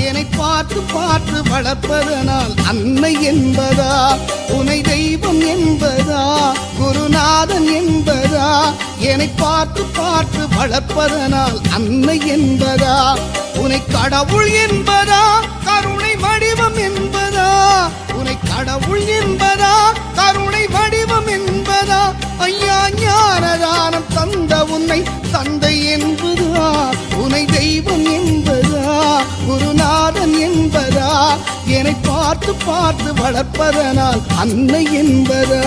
என்னை பார்த்து பார்த்து வளர்ப்பதனால் அன்னை என்பதா, உனை தெய்வம் என்பதா, குருநாதன் என்பதா, என்னை பார்த்து பார்த்து வளர்ப்பதனால் அன்னை என்பதா, உனை கடவுள் என்பதா, கருணை வடிவம் என்பதா, உனை கடவுள் என்பதா, கருணை வடிவம் என்பதா, ஐயா ஞானதானம் தந்த உன்னை தந்தை என்பதா, உனை தெய்வம் என்பதா, குருநாதன் என்பதா, என்னை பார்த்து பார்த்து வளர்ப்பதனால் அன்னை என்பதா.